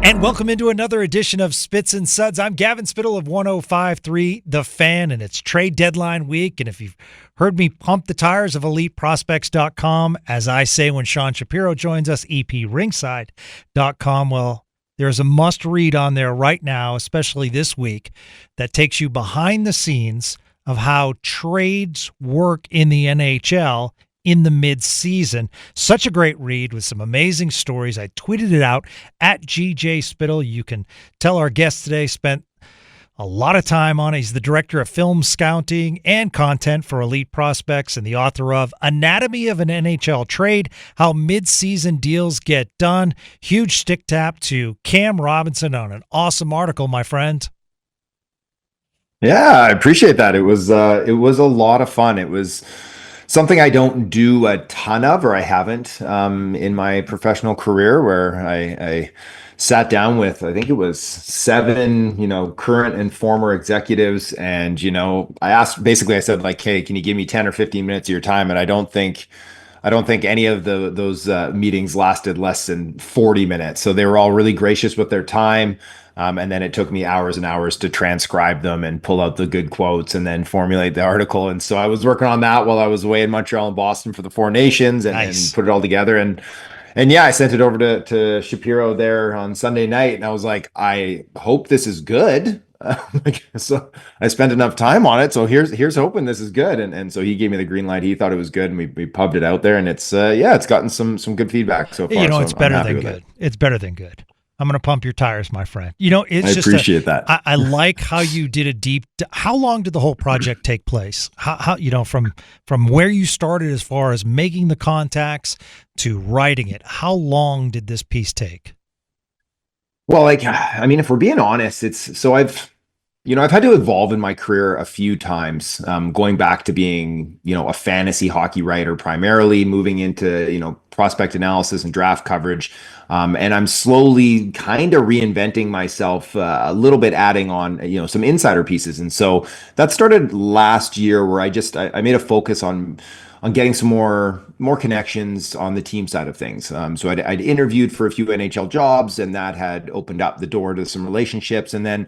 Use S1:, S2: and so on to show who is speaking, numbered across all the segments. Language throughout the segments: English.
S1: And welcome into another edition of Spits and Suds. I'm Gavin Spittle of 105.3 The Fan, and it's trade deadline week. And if you've heard me pump the tires of EliteProspects.com, as I say when Sean Shapiro joins us, EPRingside.com, well, there's a must-read on there right now, especially this week, that takes you behind the scenes of how trades work in the NHL in the mid-season. Such a great read with some amazing stories. I tweeted it out at GJ Spittle. You can tell our guest today spent a lot of time on it. He's the director of film scouting and content for Elite Prospects and the author of Anatomy of an NHL Trade, How Mid-Season Deals Get Done. Huge stick tap to Cam Robinson on an awesome article, my friend.
S2: Yeah, I appreciate that. It was a lot of fun. It was something I don't do a ton of, or I haven't in my professional career, where I sat down with, I think it was 7, current and former executives. And, I said like, hey, can you give me 10 or 15 minutes of your time? And I don't think any of those meetings lasted less than 40 minutes. So they were all really gracious with their time. And then it took me hours and hours to transcribe them and pull out the good quotes and then formulate the article. And so I was working on that while I was away in Montreal and Boston for the Four Nations and put it all together. And yeah, I sent it over to Shapiro there on Sunday night. And I was like, I hope this is good. So I spent enough time on it. So here's hoping this is good. And so he gave me the green light. He thought it was good. And we pubbed it out there. And it's gotten some good feedback so far.
S1: It's better than good. It's better than good. I'm going to pump your tires, my friend. I
S2: appreciate that.
S1: I like how you did a deep. How long did the whole project take place? How from where you started as far as making the contacts to writing it? How long did this piece take?
S2: Well, if we're being honest, I've had to evolve in my career a few times, going back to being, a fantasy hockey writer primarily, moving into, prospect analysis and draft coverage. And I'm slowly kind of reinventing myself a little bit, adding on, some insider pieces. And so that started last year, where I made a focus on getting some more connections on the team side of things. So I'd interviewed for a few NHL jobs, and that had opened up the door to some relationships. And then,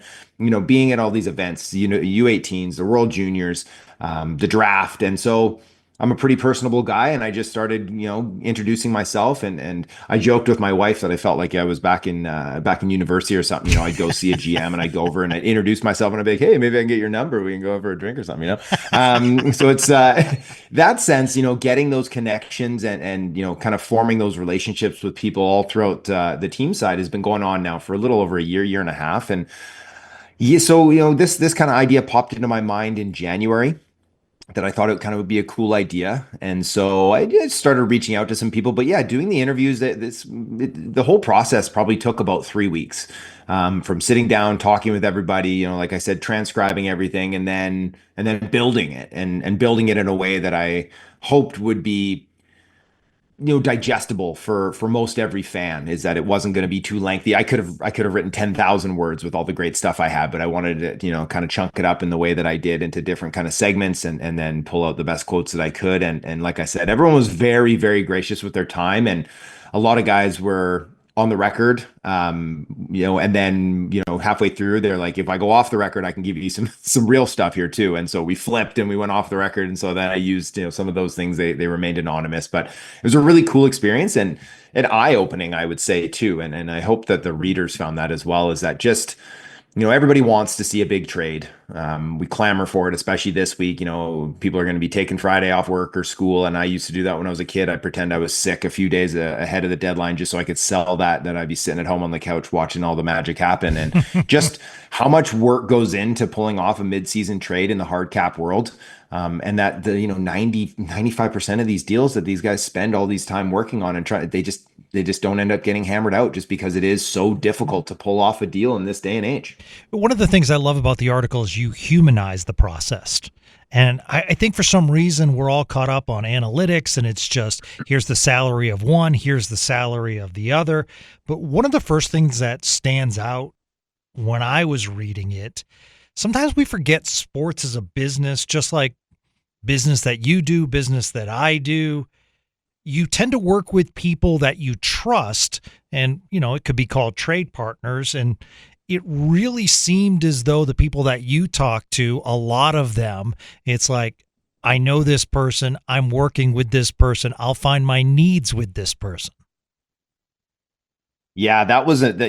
S2: being at all these events, U18s, the World Juniors, the draft. And so I'm a pretty personable guy, and I just started, introducing myself. And I joked with my wife that I felt like I was back in university or something. I'd go see a GM and I'd go over and I'd introduce myself and I'd be like, hey, maybe I can get your number. We can go over a drink or something, So it's that sense, getting those connections and kind of forming those relationships with people all throughout the team side has been going on now for a little over a year and a half. And yeah, so, this kind of idea popped into my mind in January, that I thought it kind of would be a cool idea. And so I just started reaching out to some people. But yeah, doing the interviews, the whole process probably took about 3 weeks, from sitting down, talking with everybody, like I said, transcribing everything, and then building it and building it in a way that I hoped would be, digestible for most every fan, is that it wasn't going to be too lengthy. I could have written 10,000 words with all the great stuff I had, but I wanted to, kind of chunk it up in the way that I did into different kind of segments and then pull out the best quotes that I could. And like I said, everyone was very, very gracious with their time. And a lot of guys were on the record, and then, halfway through, they're like, if I go off the record, I can give you some real stuff here too. And so we flipped and we went off the record. And so then I used, some of those things, they remained anonymous, but it was a really cool experience and eye-opening, I would say too. And I hope that the readers found that as well, is that just, everybody wants to see a big trade. We clamor for it, especially this week. People are going to be taking Friday off work or school. And I used to do that when I was a kid. I'd pretend I was sick a few days ahead of the deadline just so I could sell that. Then I'd be sitting at home on the couch watching all the magic happen. And just how much work goes into pulling off a mid-season trade in the hard cap world. And that the 95% of these deals that these guys spend all these time working on and they just don't end up getting hammered out, just because it is so difficult to pull off a deal in this day and age.
S1: One of the things I love about the article is you humanize the process. And I think for some reason we're all caught up on analytics, and it's just, here's the salary of one, here's the salary of the other. But one of the first things that stands out when I was reading it, sometimes we forget sports is a business, just like business that you do, business that I do. you tend to work with people that you trust, and it could be called trade partners. And it really seemed as though the people that you talk to, a lot of them, it's like, I know this person, I'm working with this person, I'll find my needs with this person.
S2: Yeah, that was that,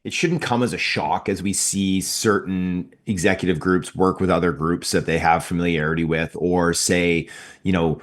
S2: it shouldn't come as a shock as we see certain executive groups work with other groups that they have familiarity with, or say, you know,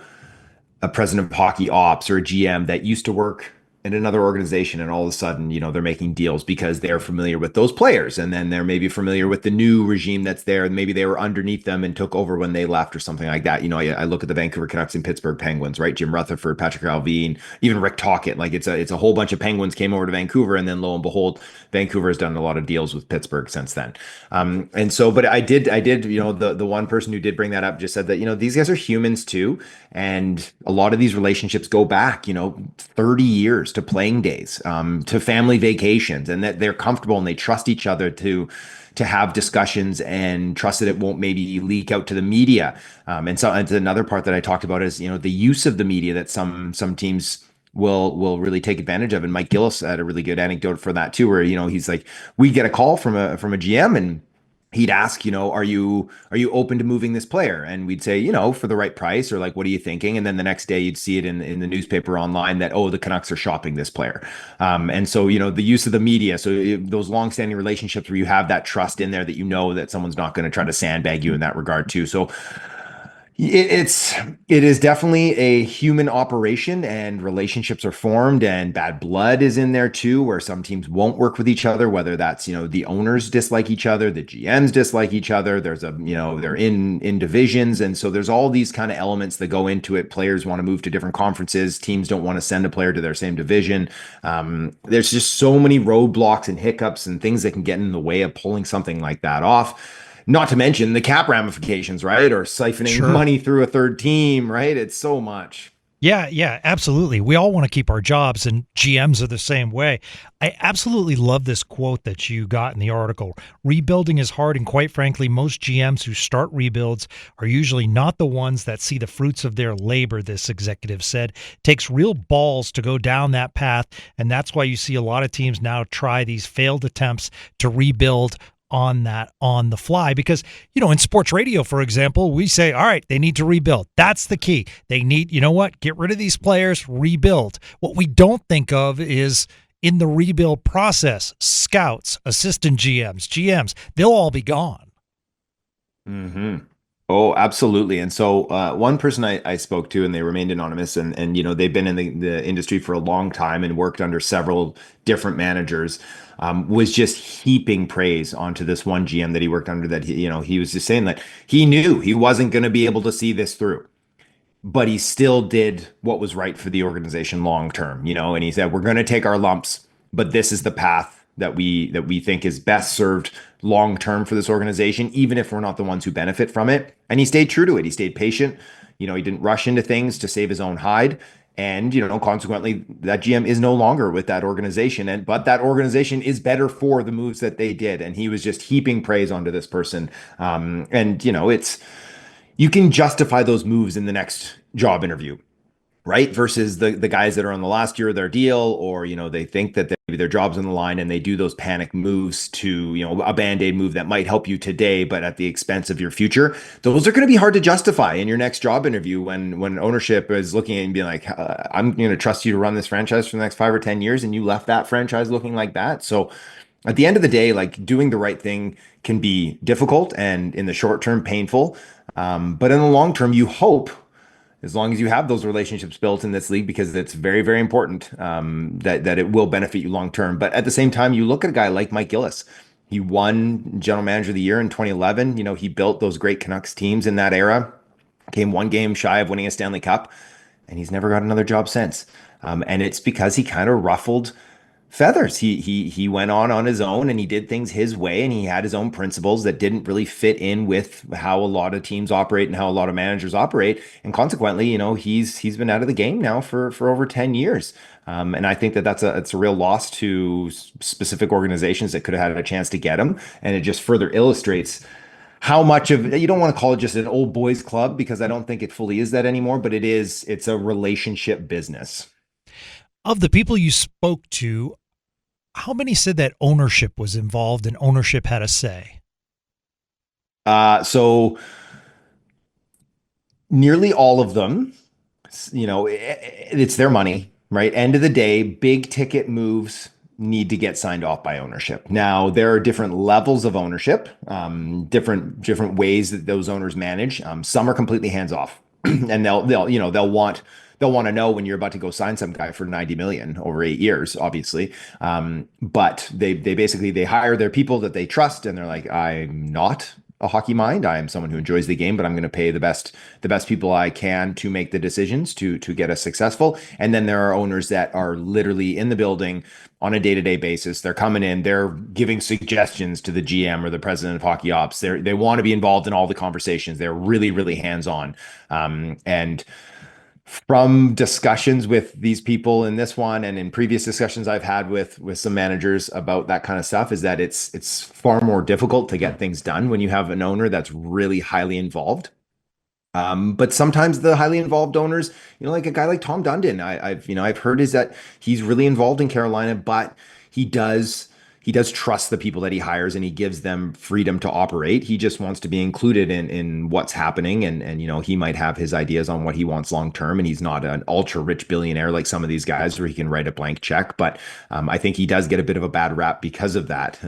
S2: a president of hockey ops or a GM that used to work in another organization, and all of a sudden, they're making deals because they're familiar with those players, and then they're maybe familiar with the new regime that's there, and maybe they were underneath them and took over when they left or something like that. I look at the Vancouver Canucks and Pittsburgh Penguins, right? Jim Rutherford, Patrick Alvin, even Rick Tocchet. Like it's a whole bunch of Penguins came over to Vancouver, and then lo and behold, Vancouver has done a lot of deals with Pittsburgh since then. And so, but I did, the one person who did bring that up just said that, these guys are humans too. And a lot of these relationships go back, 30 years to playing days, to family vacations, and that they're comfortable and they trust each other to have discussions and trust that it won't maybe leak out to the media. And so it's another part that I talked about is, the use of the media that some teams will really take advantage of. And Mike Gillis had a really good anecdote for that too, where, he's like, we get a call from a GM, and he'd ask, are you open to moving this player? And we'd say, for the right price, or like, what are you thinking? And then the next day you'd see it in the newspaper online that, oh, the Canucks are shopping this player. And so, the use of the media. So those longstanding relationships where you have that trust in there that, that someone's not going to try to sandbag you in that regard too. So it is definitely a human operation, and relationships are formed, and bad blood is in there too, where some teams won't work with each other, whether that's, the owners dislike each other, the GMs dislike each other. There's they're in divisions. And so there's all these kind of elements that go into it. Players want to move to different conferences. Teams don't want to send a player to their same division. There's just so many roadblocks and hiccups and things that can get in the way of pulling something like that off. Not to mention the cap ramifications, right? Or siphoning
S1: Sure.
S2: money through a third team, right? It's so much.
S1: Yeah, absolutely. We all want to keep our jobs, and GMs are the same way. I absolutely love this quote that you got in the article. Rebuilding is hard, and quite frankly, most GMs who start rebuilds are usually not the ones that see the fruits of their labor, this executive said. It takes real balls to go down that path, and that's why you see a lot of teams now try these failed attempts to rebuild on the fly, because in sports radio, for example, we say, all right, they need to rebuild. That's the key. They need, get rid of these players, rebuild. What we don't think of is in the rebuild process, scouts, assistant GMs, they'll all be gone.
S2: Mm-hmm. Oh, absolutely. And so one person I spoke to, and they remained anonymous, and they've been in the industry for a long time and worked under several different managers, was just heaping praise onto this one GM that he worked under, that he was just saying that he knew he wasn't going to be able to see this through, but he still did what was right for the organization long term, and he said, we're going to take our lumps, but this is the path that we think is best served long term for this organization, even if we're not the ones who benefit from it. And he stayed true to it. He stayed patient. He didn't rush into things to save his own hide. And, consequently, that GM is no longer with that organization. But that organization is better for the moves that they did. And he was just heaping praise onto this person. You can justify those moves in the next job interview, right? Versus the guys that are on the last year of their deal, or, they think that maybe their job's on the line, and they do those panic moves to, a Band-Aid move that might help you today, but at the expense of your future. Those are going to be hard to justify in your next job interview when ownership is looking at it and being like, I'm going to trust you to run this franchise for the next 5 or 10 years. And you left that franchise looking like that. So at the end of the day, like, doing the right thing can be difficult and in the short term painful. But in the long term, you hope, as long as you have those relationships built in this league, because it's very, very important, that it will benefit you long term. But at the same time, you look at a guy like Mike Gillis. He won General Manager of the Year in 2011. He built those great Canucks teams in that era, came one game shy of winning a Stanley Cup, and he's never got another job since. And it's because he kind of ruffled feathers. He went on his own, and he did things his way, and he had his own principles that didn't really fit in with how a lot of teams operate and how a lot of managers operate. And consequently, he's been out of the game now for over 10 years. And I think that it's a real loss to specific organizations that could have had a chance to get him. And it just further illustrates how much of you don't want to call it just an old boys club because I don't think it fully is that anymore, but it's a relationship business.
S1: Of the people you spoke to, how many said that ownership was involved and ownership had a say?
S2: So nearly all of them, it's their money, right? End of the day, big ticket moves need to get signed off by ownership. Now, there are different levels of ownership, different ways that those owners manage. Some are completely hands off, and they'll want to know when you're about to go sign some guy for 90 million over 8 years, obviously. But they basically they hire their people that they trust, and they're like, I'm not a hockey mind. I am someone who enjoys the game, but I'm going to pay the best people I can to make the decisions to get us successful. And then there are owners that are literally in the building on a day-to-day basis. They're coming in, they're giving suggestions to the GM or the president of hockey ops. They want to be involved in all the conversations. They're really, really hands-on. And from discussions with these people in this one and in previous discussions I've had with some managers about that kind of stuff is that it's far more difficult to get things done when you have an owner that's really highly involved. But sometimes the highly involved owners, like a guy like Tom Dundon, I've heard is that he's really involved in Carolina, but he does he does trust the people that he hires and he gives them freedom to operate. He just wants to be included in what's happening, and he might have his ideas on what he wants long term, and he's not an ultra rich billionaire like some of these guys where he can write a blank check. But I think he does get a bit of a bad rap because of that.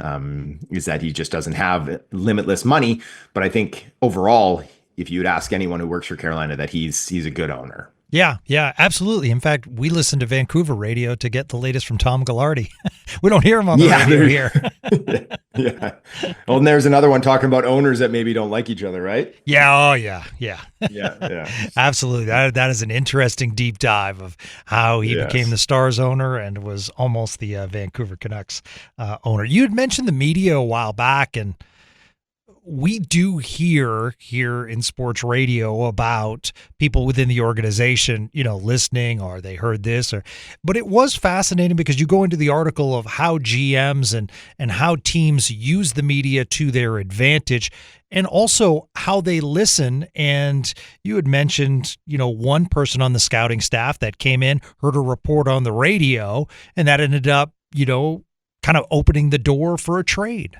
S2: Is that he just doesn't have limitless money. But I think overall, if you'd ask anyone who works for Carolina, that he's a good owner.
S1: Yeah, absolutely. In fact, we listen to Vancouver radio to get the latest from Tom Gallardi. We don't hear him on the radio here.
S2: Yeah. Well, and there's another one talking about owners that maybe don't like each other, right?
S1: Yeah, oh yeah.
S2: Yeah.
S1: Absolutely. That is an interesting deep dive of how he
S2: Yes.
S1: became the Stars owner and was almost the Vancouver Canucks owner. You had mentioned the media a while back, and we do hear here in sports radio about people within the organization, listening, or they heard this, but it was fascinating because you go into the article of how GMs and how teams use the media to their advantage, and also how they listen. And you had mentioned, one person on the scouting staff that came in, heard a report on the radio, and that ended up, kind of opening the door for a trade.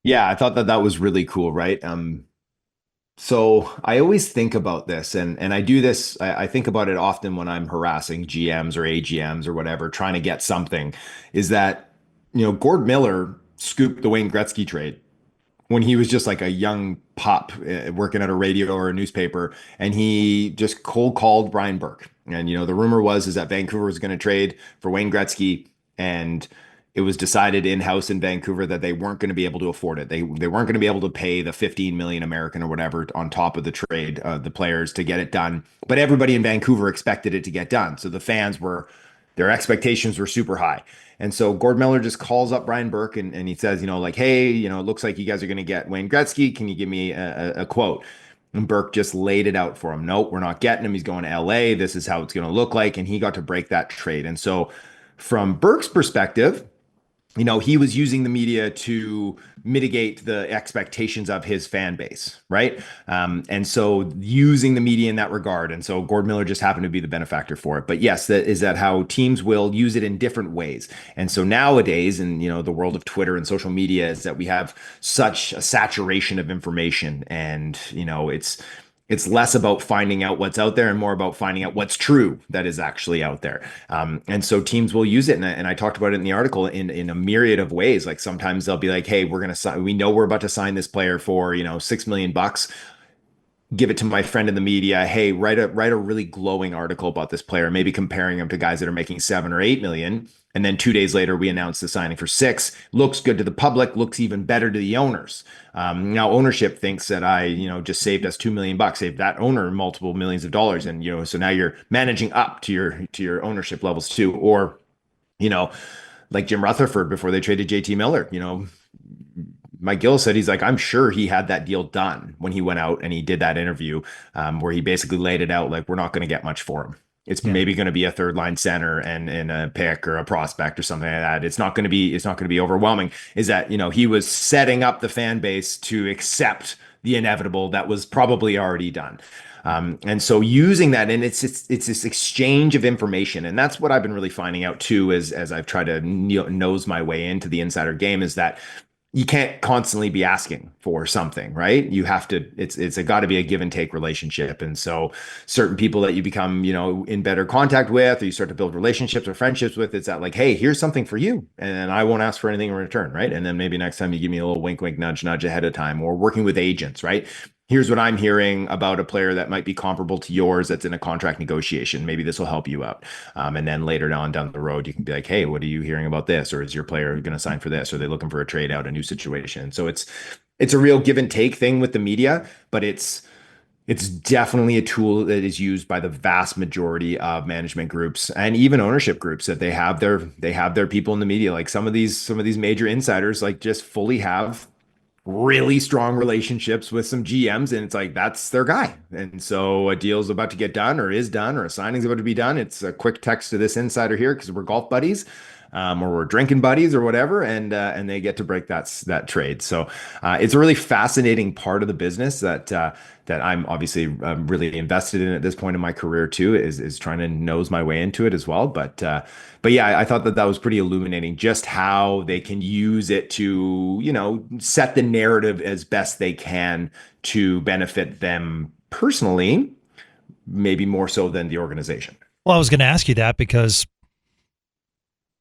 S2: Yeah, I thought that was really cool, right? So I always think about this, and I do this. I think about it often when I'm harassing GMs or AGMs or whatever, trying to get something. Is that Gord Miller scooped the Wayne Gretzky trade when he was just like a young pup working at a radio or a newspaper, and he just cold called Brian Burke. And the rumor is that Vancouver was going to trade for Wayne Gretzky, and it was decided in-house in Vancouver that they weren't going to be able to afford it. They weren't going to be able to pay the 15 million American or whatever on top of the trade, the players to get it done. But everybody in Vancouver expected it to get done. So the fans their expectations were super high. And so Gord Miller just calls up Brian Burke and he says, hey, it looks like you guys are going to get Wayne Gretzky. Can you give me a quote? And Burke just laid it out for him. Nope, we're not getting him. He's going to LA. This is how it's going to look like. And he got to break that trade. And so from Burke's perspective, he was using the media to mitigate the expectations of his fan base, right? And so using the media in that regard. And so Gord Miller just happened to be the benefactor for it. But yes, that how teams will use it in different ways. And so nowadays, in the world of Twitter and social media, is that we have such a saturation of information, and it's less about finding out what's out there and more about finding out what's true that is actually out there. And so teams will use it. And I talked about it in the article in a myriad of ways. Like sometimes they'll be like, hey, we know we're about to sign this player for, $6 million. Give it to my friend in the media. Hey, write a really glowing article about this player, maybe comparing him to guys that are making 7 or 8 million. And then 2 days later, we announce the signing for 6. Looks good to the public, looks even better to the owners. Now ownership thinks that I, just saved us $2 million, saved that owner multiple millions of dollars. And, so now you're managing up to your ownership levels too. Or, like Jim Rutherford before they traded JT Miller, Mike Gill said he's like, I'm sure he had that deal done when he went out and he did that interview where he basically laid it out like, we're not going to get much for him. It's
S1: Yeah.
S2: maybe going to be a third line center and a pick or a prospect or something like that. It's not going to be overwhelming. Is that, he was setting up the fan base to accept the inevitable that was probably already done. And so using that, and it's this exchange of information, and that's what I've been really finding out too, as I've tried to nose my way into the insider game, is that you can't constantly be asking for something, right? You have to, it's got to be a give and take relationship. And so certain people that you become, in better contact with, or you start to build relationships or friendships with, it's that like, hey, here's something for you. And I won't ask for anything in return, right? And then maybe next time you give me a little wink, wink, nudge, nudge ahead of time, or working with agents, right? Here's what I'm hearing about a player that might be comparable to yours that's in a contract negotiation. Maybe this will help you out. And then later on down the road, you can be like, hey, what are you hearing about this? Or is your player going to sign for this? Or are they looking for a trade out, a new situation? So it's a real give and take thing with the media, but it's definitely a tool that is used by the vast majority of management groups and even ownership groups, that they have their people in the media. Like some of these major insiders like just fully have really strong relationships with some GMs, and it's like that's their guy. And so a deal's about to get done or is done or a signing's about to be done. It's a quick text to this insider here because we're golf buddies. Or we're drinking buddies or whatever, and they get to break that trade. So it's a really fascinating part of the business that I'm obviously really invested in at this point in my career too. Is trying to nose my way into it as well. But yeah, I thought that was pretty illuminating, just how they can use it to, set the narrative as best they can to benefit them personally, maybe more so than the organization.
S1: Well, I was going to ask you that because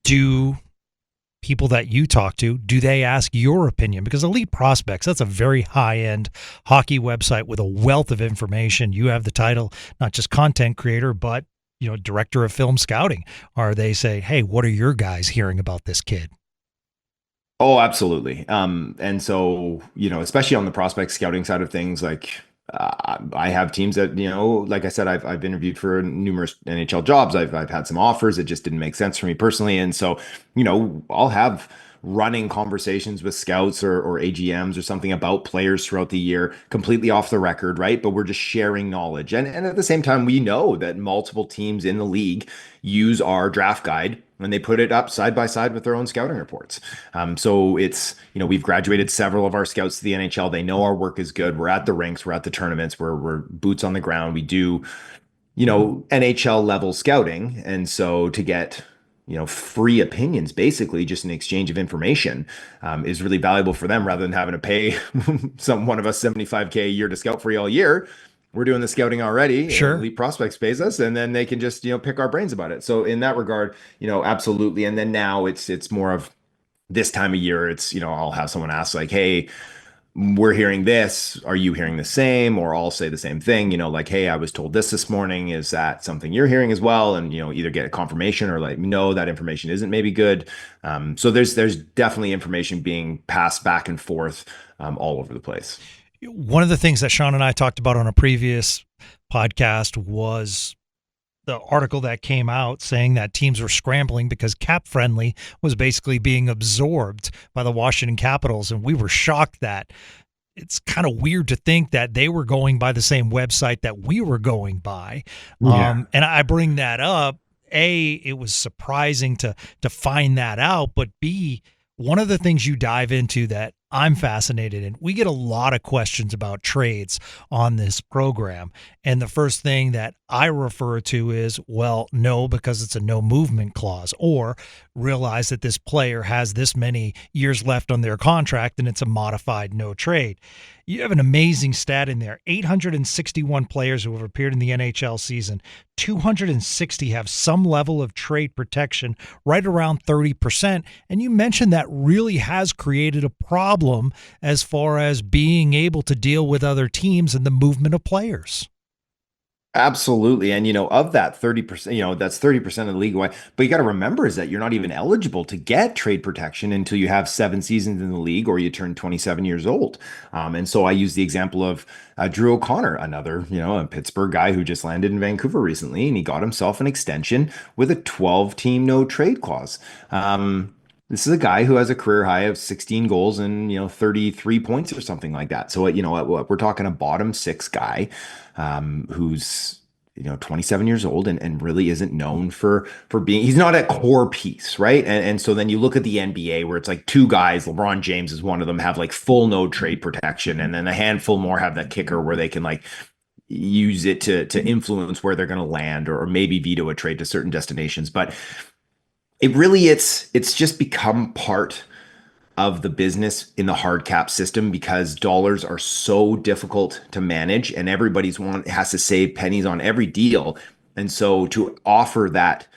S1: do people that you talk to, do they ask your opinion? Because Elite Prospects, that's a very high-end hockey website with a wealth of information. You have the title, not just content creator, but director of film scouting. Or they say, hey, what are your guys hearing about this kid?
S2: Oh, absolutely. And so, especially on the prospect scouting side of things, like I have teams that, like I said, I've interviewed for numerous NHL jobs. I've had some offers that just didn't make sense for me personally. And so, I'll have running conversations with scouts or AGMs or something about players throughout the year, completely off the record, right? But we're just sharing knowledge. And at the same time, we know that multiple teams in the league use our draft guide and they put it up side by side with their own scouting reports. So it's, we've graduated several of our scouts to the NHL. They know our work is good. We're at the rinks, we're at the tournaments, we're boots on the ground. We do, NHL level scouting. And so to get, free opinions, basically just an exchange of information, is really valuable for them rather than having to pay one of us 75K a year to scout for you all year. We're doing the scouting already.
S1: Sure.
S2: Elite Prospects pays us, and then they can just, pick our brains about it. So in that regard, absolutely. And then now it's more of this time of year. It's, I'll have someone ask like, hey, we're hearing this. Are you hearing the same? Or I'll say the same thing, like, hey, I was told this morning. Is that something you're hearing as well? And, either get a confirmation or like, no, that information isn't maybe good. So there's definitely information being passed back and forth all over the place.
S1: One of the things that Sean and I talked about on a previous podcast was the article that came out saying that teams were scrambling because Cap Friendly was basically being absorbed by the Washington Capitals. And we were shocked that it's kind of weird to think that they were going by the same website that we were going by.
S2: Yeah.
S1: And I bring that up. A, it was surprising to find that out, but B, one of the things you dive into that I'm fascinated in, we get a lot of questions about trades on this program. And the first thing that I refer to is, well, no, because it's a no movement clause, or realize that this player has this many years left on their contract and it's a modified no trade. You have an amazing stat in there. 861 players who have appeared in the NHL season, 260 have some level of trade protection, right around 30%. And you mentioned that really has created a problem as far as being able to deal with other teams and the movement of players.
S2: Absolutely. And, of that 30%, that's 30% of the league. But you got to remember is that you're not even eligible to get trade protection until you have 7 seasons in the league or you turn 27 years old. And so I use the example of Drew O'Connor, another, a Pittsburgh guy who just landed in Vancouver recently, and he got himself an extension with a 12-team no trade clause. This is a guy who has a career high of 16 goals and, 33 points or something like that. So, we're talking a bottom 6 guy, who's 27 years old and really isn't known for being, he's not a core piece, right? And so then you look at the NBA where it's like two guys, LeBron James is one of them, have like full no trade protection, and then a handful more have that kicker where they can like use it to influence where they're going to land, or maybe veto a trade to certain destinations. But it's just become part of the business in the hard cap system because dollars are so difficult to manage and everybody's has to save pennies on every deal. And so to offer that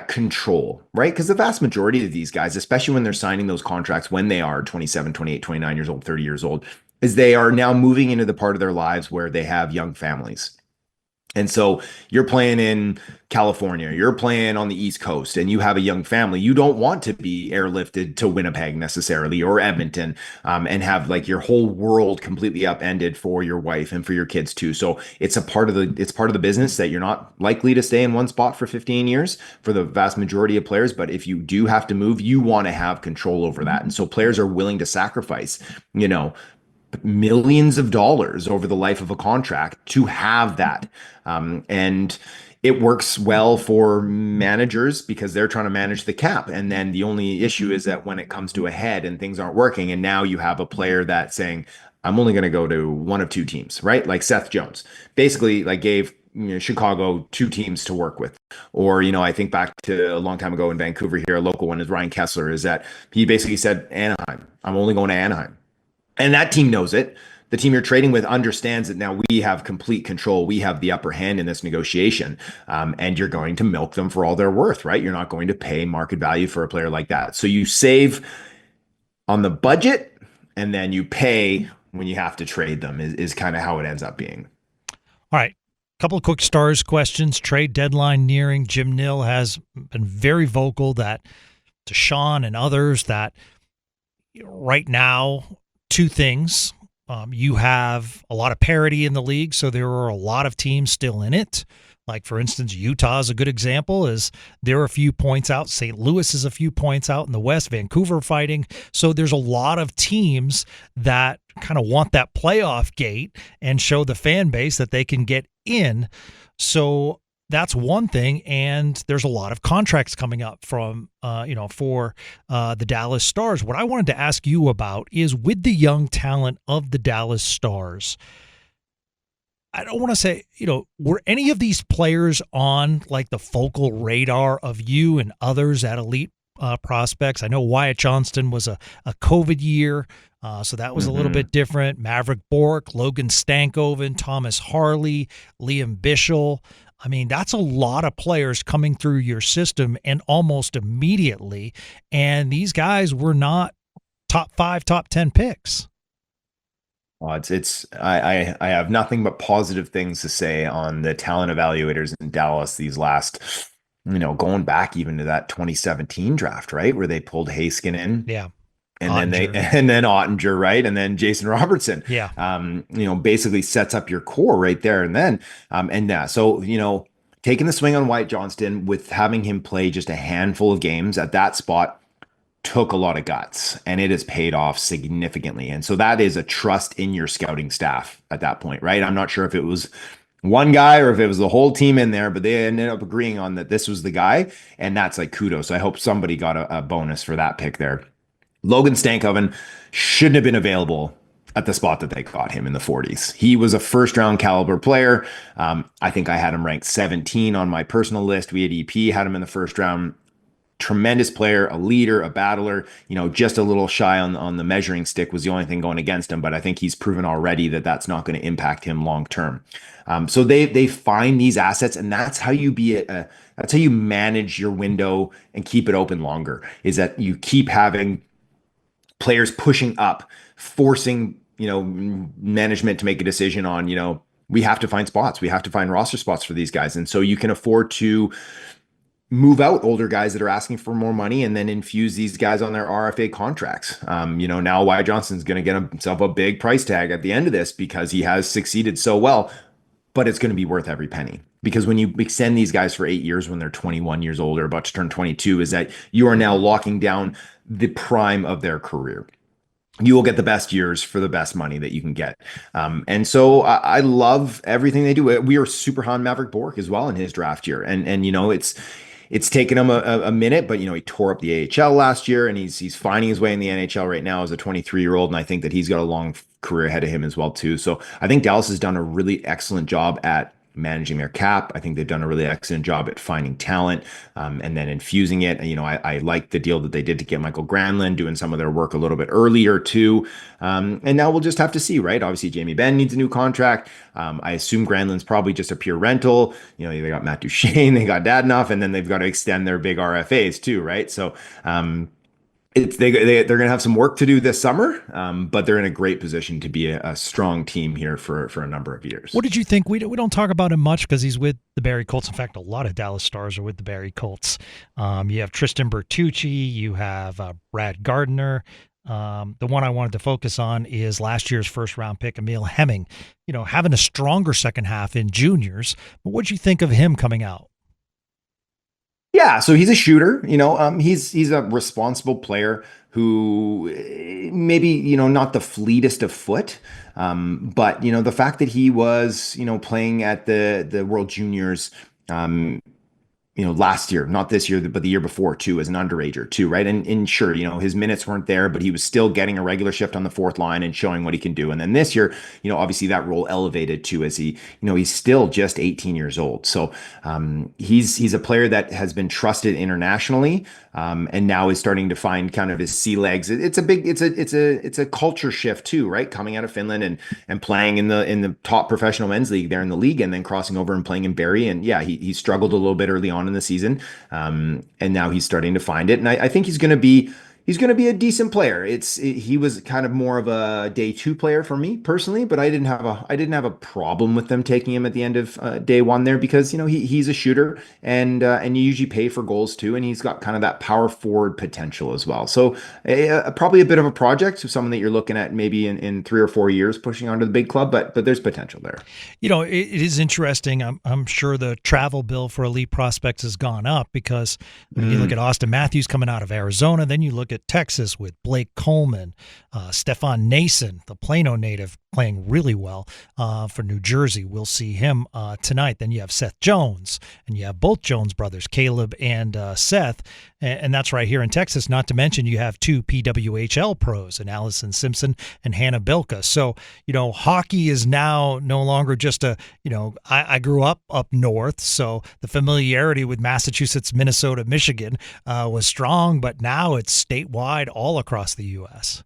S2: control, right? Because the vast majority of these guys, especially when they're signing those contracts when they are 27, 28, 29 years old, 30 years old, is they are now moving into the part of their lives where they have young families. And so you're playing in California, you're playing on the East Coast, and you have a young family. You don't want to be airlifted to Winnipeg necessarily, or Edmonton, and have like your whole world completely upended for your wife and for your kids too. So it's part of the business that you're not likely to stay in one spot for 15 years for the vast majority of players. But if you do have to move, you want to have control over that. And so players are willing to sacrifice, millions of dollars over the life of a contract to have that. And it works well for managers because they're trying to manage the cap. And then the only issue is that when it comes to a head and things aren't working, and now you have a player that's saying, I'm only going to go to one of two teams, right? Like Seth Jones basically like gave Chicago two teams to work with. Or, I think back to a long time ago in Vancouver here, a local one is Ryan Kessler, is that he basically said, Anaheim, I'm only going to Anaheim. And that team knows it. The team you're trading with understands that now we have complete control. We have the upper hand in this negotiation. And you're going to milk them for all they're worth, right? You're not going to pay market value for a player like that. So you save on the budget and then you pay when you have to trade them is kind of how it ends up being.
S1: All right. Couple of quick stars questions. Trade deadline nearing. Jim Nill has been very vocal that to Sean and others that right now, two things. You have a lot of parity in the league, so there are a lot of teams still in it. Like, for instance, Utah is a good example, is they're a few points out. St. Louis is a few points out in the West. Vancouver fighting. So there's a lot of teams that kind of want that playoff gate and show the fan base that they can get in. So that's one thing, and there's a lot of contracts coming up from, for the Dallas Stars. What I wanted to ask you about is with the young talent of the Dallas Stars, I don't want to say, were any of these players on like the focal radar of you and others at Elite Prospects? I know Wyatt Johnston was a COVID year, so that was a little bit different. Maverick Bourque, Logan Stankoven, Thomas Harley, Liam Bichel. I mean, that's a lot of players coming through your system and almost immediately. And these guys were not top 5, top 10 picks.
S2: Well, I have nothing but positive things to say on the talent evaluators in Dallas these last, going back even to that 2017 draft, right? Where they pulled Haskin in.
S1: Yeah.
S2: And then Ottinger, right? And then Jason Robertson.
S1: Yeah.
S2: Basically sets up your core right there. And then, so, taking the swing on Wyatt Johnston with having him play just a handful of games at that spot took a lot of guts, and it has paid off significantly. And so that is a trust in your scouting staff at that point, right? I'm not sure if it was one guy or if it was the whole team in there, but they ended up agreeing on that this was the guy. And that's like kudos. I hope somebody got a bonus for that pick there. Logan Stankoven shouldn't have been available at the spot that they got him in the 40s. He was a first round caliber player. I think I had him ranked 17 on my personal list. We at EP had him in the first round. Tremendous player, a leader, a battler, just a little shy on the measuring stick was the only thing going against him. But I think he's proven already that that's not going to impact him long term. So they find these assets, and that's how you that's how you manage your window and keep it open longer, is that you keep having players pushing up, forcing, management to make a decision on, we have to find spots. We have to find roster spots for these guys. And so you can afford to move out older guys that are asking for more money and then infuse these guys on their RFA contracts. Now Wyatt Johnston's going to get himself a big price tag at the end of this because he has succeeded so well, but it's going to be worth every penny. Because when you extend these guys for 8 years, when they're 21 years old or about to turn 22, is that you are now locking down the prime of their career. you will get the best years for the best money that you can get. And so I love everything they do. We are super high on Maverick Bork as well in his draft year. And it's taken him a minute, but he tore up the AHL last year and he's finding his way in the NHL right now as a 23-year-old. And I think that he's got a long career ahead of him as well, too. So I think Dallas has done a really excellent job at managing their cap. I think they've done a really excellent job at finding talent and then infusing it. I like the deal that they did to get Michael Granlund, doing some of their work a little bit earlier too. And now we'll just have to see, right? Obviously, Jamie Benn needs a new contract. I assume Granlund's probably just a pure rental. They got Matt Duchene, they got Dadnoff, and then they've got to extend their big RFAs too, right? So they're going to have some work to do this summer, but they're in a great position to be a strong team here for a number of years.
S1: What did you think? We don't talk about him much because he's with the Barrie Colts. In fact, a lot of Dallas Stars are with the Barrie Colts. You have Tristan Bertucci, you have Brad Gardner. The one I wanted to focus on is last year's first-round pick, Emil Hemming. Having a stronger second half in juniors. But what did you think of him coming out?
S2: Yeah, so he's a shooter. He's a responsible player who maybe not the fleetest of foot, but the fact that he was playing at the World Juniors. Last year, not this year, but the year before too, as an underager too, right? And sure, his minutes weren't there, but he was still getting a regular shift on the fourth line and showing what he can do. And then this year, obviously that role elevated too, as he's still just 18 years old. So he's a player that has been trusted internationally, and now is starting to find kind of his sea legs. It's a culture shift too, right? Coming out of Finland and playing in the top professional men's league there in the league, and then crossing over and playing in Barrie. And yeah, he struggled a little bit early on in the season, and now he's starting to find it. And I think he's going to be a decent player. He was kind of more of a day two player for me personally, but I didn't have a problem with them taking him at the end of day one there, because he's a shooter, and you usually pay for goals too, and he's got kind of that power forward potential as well. So probably a bit of a project, so someone that you're looking at maybe in 3 or 4 years pushing onto the big club, but there's potential there.
S1: It is interesting. I'm sure the travel bill for elite prospects has gone up because when you look at Austin Matthews coming out of Arizona, then you look at Texas with Blake Coleman, Stefan Nason, the Plano native, playing really well for New Jersey. We'll see him tonight. Then you have Seth Jones, and you have both Jones brothers, Caleb and Seth, and that's right here in Texas. Not to mention you have two PWHL pros, and Allison Simpson and Hannah Bilka. So, hockey is now no longer just I grew up north, so the familiarity with Massachusetts, Minnesota, Michigan was strong, but now it's statewide all across the U.S.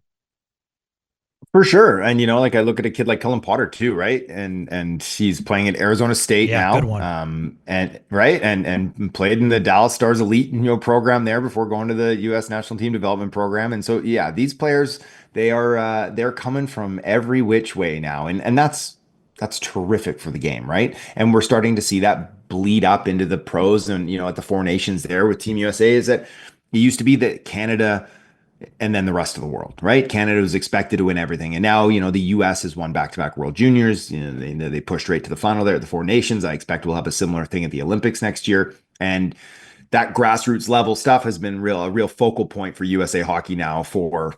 S2: For sure. And like I look at a kid like Cullen Potter too, right? And he's playing at Arizona State
S1: Yeah,
S2: now.
S1: good one.
S2: And right, and played in the Dallas Stars elite, program there before going to the US National Team Development Program. And so yeah, these players, they're coming from every which way now. And that's terrific for the game, right? And we're starting to see that bleed up into the pros, and at the Four Nations there with Team USA. Is that it used to be that Canada and then the rest of the world, right? Canada was expected to win everything. And now, the US has won back-to-back World Juniors. They pushed right to the final there at the Four Nations. I expect we'll have a similar thing at the Olympics next year. And that grassroots level stuff has been a real focal point for USA hockey now for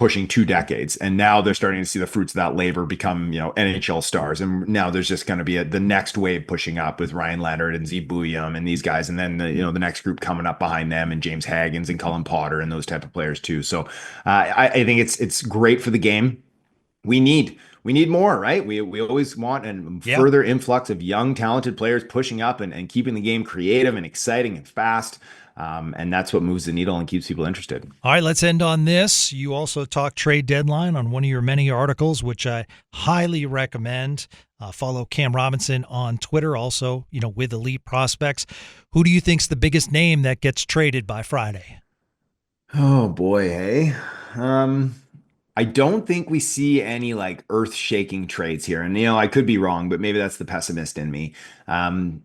S2: pushing 2 decades. And now they're starting to see the fruits of that labor become, NHL stars. And now there's just going to be the next wave pushing up with Ryan Leonard and Z Bouillon and these guys. And then, the next group coming up behind them, and James Haggins and Cullen Potter and those type of players too. So I think it's great for the game. We need more, right? We always want a
S1: Yeah.
S2: further influx of young, talented players pushing up and keeping the game creative and exciting and fast. And that's what moves the needle and keeps people interested.
S1: All right, let's end on this. You also talk trade deadline on one of your many articles, which I highly recommend. Follow Cam Robinson on Twitter, also, with Elite Prospects. Who do you think's the biggest name that gets traded by Friday?
S2: Oh boy, hey. I don't think we see any like earth-shaking trades here. And I could be wrong, but maybe that's the pessimist in me. Um,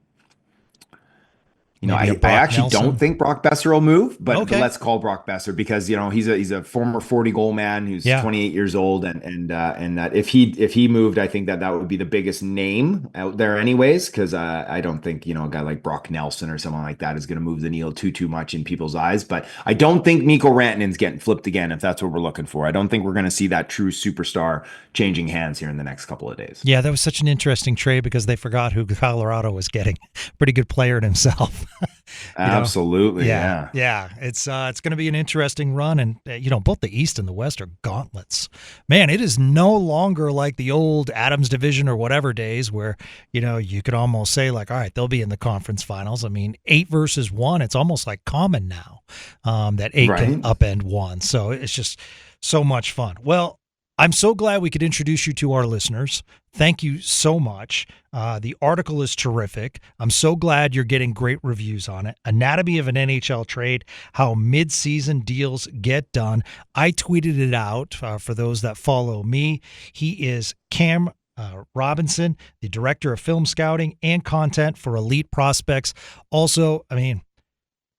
S1: Maybe a
S2: I
S1: Brock
S2: actually
S1: Nelson?
S2: don't think Brock Besser will move, but
S1: Okay.
S2: let's call Brock Besser because he's a former 40 goal man who's
S1: Yeah.
S2: 28 years old, and that if he moved, I think that would be the biggest name out there, anyways. Because I don't think a guy like Brock Nelson or someone like that is going to move the needle too much in people's eyes. But I don't think Mikko Rantanen's getting flipped again if that's what we're looking for. I don't think we're going to see that true superstar changing hands here in the next couple of days.
S1: Yeah, that was such an interesting trade because they forgot who Colorado was getting. Pretty good player in himself.
S2: Absolutely, yeah.
S1: It's going to be an interesting run, and both the East and the West are gauntlets. Man, it is no longer like the old Adams division or whatever days where you could almost say like, all right, they'll be in the conference finals. I mean, 8 versus 1, it's almost like common now that 8 can upend 1. So it's just so much fun. Well, I'm so glad we could introduce you to our listeners. Thank you so much. The article is terrific. I'm so glad you're getting great reviews on it. Anatomy of an NHL Trade, how mid-season deals get done. I tweeted it out for those that follow me. He is Cam Robinson, the director of film scouting and content for Elite Prospects. Also,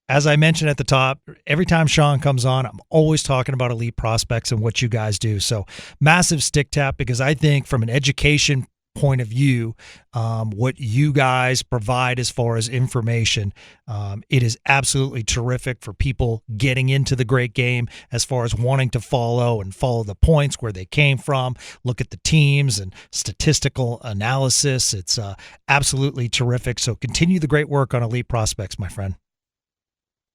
S1: as I mentioned at the top, every time Sean comes on, I'm always talking about Elite Prospects and what you guys do. So massive stick tap, because I think from an education point of view, what you guys provide as far as information, it is absolutely terrific for people getting into the great game as far as wanting to follow the points, where they came from, look at the teams and statistical analysis. It's absolutely terrific. So continue the great work on Elite Prospects, my friend.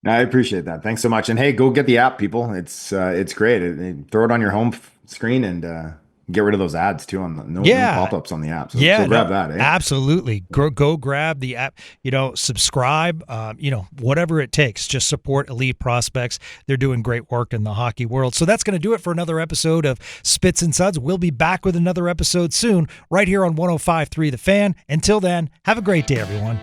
S2: I appreciate that. Thanks so much. And hey, go get the app, people. It's great. Throw it on your home screen and get rid of those ads too on no pop-ups on the app. So grab that. Eh?
S1: Absolutely. Go grab the app, subscribe, whatever it takes. Just support Elite Prospects. They're doing great work in the hockey world. So that's going to do it for another episode of Spits and Suds. We'll be back with another episode soon right here on 105.3 The Fan. Until then, have a great day, everyone.